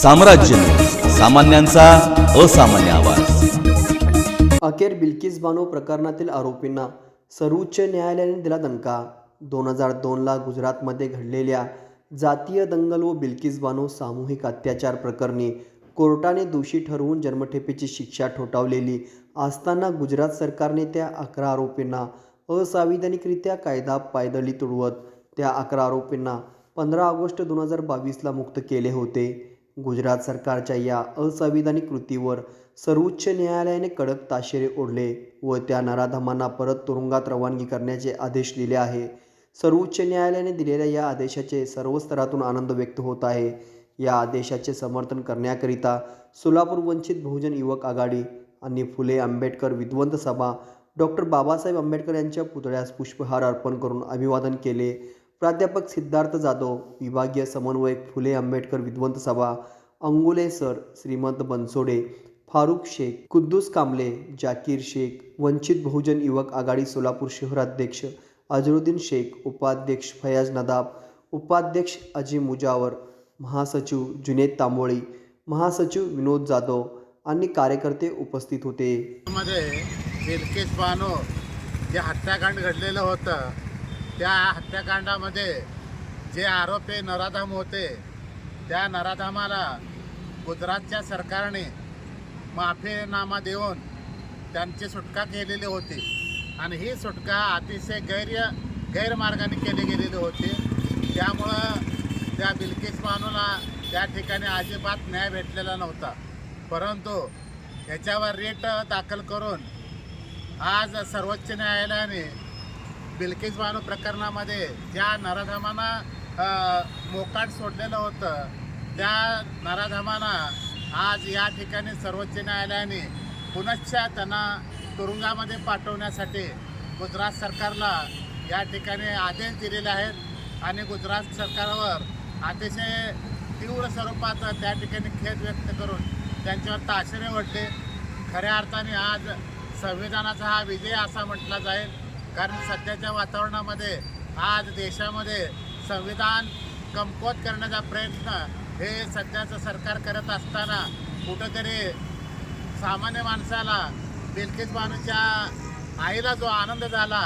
साम्राज्य, सामान्यांचा असामान्य आवाज। अखेर बिल्किस बानो प्रकरणातील आरोपींना सर्वोच्च न्यायालयाने दिला दणका। 2002ला गुजरातमध्ये घडलेल्या जातीय दंगल व बिल्किस बानो सामूहिक अत्याचार प्रकरणी कोर्टाने दोषी ठरवून जन्मठेपेची शिक्षा ठोठावलेली असताना गुजरात सरकारने त्या 11 आरोपींना असांविधानिकरित्या कायदा पायदळी तुडवत त्या 11 आरोपींना 15 ऑगस्ट 2022ला मुक्त केले होते। गुजरात सरकारच्या या असंविधानिक कृतीवर सर्वोच्च न्यायालयाने कडक ताशेरे ओढले व त्या नराधमांना परत तुरुंगात रवानगी करण्याचे आदेश दिले आहे। सर्वोच्च न्यायालयाने दिलेल्या या आदेशाचे सर्व स्तरातून आनंद व्यक्त होत आहे। या आदेशाचे समर्थन करण्याकरिता सोलापूर वंचित बहुजन युवक आघाडी आणि फुले आंबेडकर विद्वंत सभा डॉक्टर बाबासाहेब आंबेडकर यांच्या पुतळ्यास पुष्पहार अर्पण करून अभिवादन केले। प्राध्यापक सिद्धार्थ जाधव, विभागीय समन्वयक फुले आंबेडकर विद्वंत सभा, अंगुले सर, श्रीमंत बनसोडे, फारुख शेख, कुद्दूस कांबले, जाकीर शेख, वंचित बहुजन युवक आघाडी सोलापूर शहराध्यक्ष अजरुद्दीन शेख, उपाध्यक्ष फयाज नदाब, उपाध्यक्ष अजीम मुजावर, महासचिव जुनेद तांबोळी, महासचिव विनोद जाधव आणि कार्यकर्ते उपस्थित होते। बिल्किस बानो जे हत्याकांड घडलेलं होतं त्या हत्याकांडामध्ये जे आरोपी नराधम होते त्या नराधमाला गुजरातच्या सरकारने माफीनामा देऊन त्यांची सुटका केलेली होती आणि ही सुटका अतिशय गैरमार्गाने केली गेलेली होती। त्यामुळं त्या बिल्किस बानोला त्या ठिकाणी अजिबात न्याय भेटलेला नव्हता, परंतु याच्यावर रिट दाखल करून आज सर्वोच्च न्यायालयाने बिल्किस बानो प्रकरणामध्ये ज्या नराधमांना मोकाट सोडलेलं होतं त्या नराधमांना आज या ठिकाणी सर्वोच्च न्यायालयाने पुनश्च त्यांना तुरुंगामध्ये पाठवण्यासाठी गुजरात सरकारला या ठिकाणी आदेश दिलेले आहेत आणि गुजरात सरकारवर अतिशय तीव्र स्वरूपात त्या ठिकाणी खेद व्यक्त करून त्यांच्यावर ताशेरे ओढले। खऱ्या अर्थाने आज संविधानाचा हा विजय असा म्हटला जाईल, कारण सध्याच्या वातावरणामध्ये आज देशामध्ये संविधान कमकुवत करण्याचा प्रयत्न हे सध्याचं सरकार करत असताना कुठंतरी सामान्य माणसाला बिल्किस बानोच्या आईला जो आनंद झाला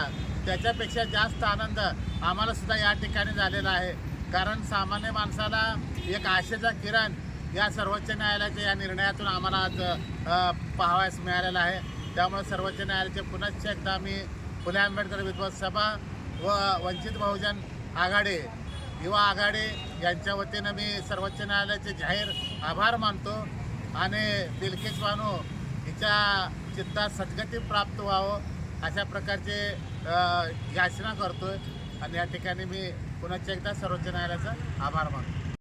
त्याच्यापेक्षा जास्त आनंद आम्हाला सुद्धा या ठिकाणी झालेला आहे। कारण सामान्य माणसाला एक आशेचा किरण या सर्वोच्च न्यायालयाच्या या निर्णयातून आम्हाला आज पाहावयास मिळालेला आहे। त्यामुळे सर्वोच्च न्यायालयाचे पुनश्च एकदा मी फुले आंबेडकर विद्वंत सभा व वंचित बहुजन आघाडी युवा आघाडी यांच्या वतीनं मी सर्वोच्च न्यायालयाचे जाहीर आभार मानतो आणि बिल्किस बानो हिच्या चित्तात सद्गती प्राप्त व्हावं अशा प्रकारचे याचना करतोय आणि या ठिकाणी मी पुनश्च एकदा सर्वोच्च न्यायालयाचा आभार मानतो।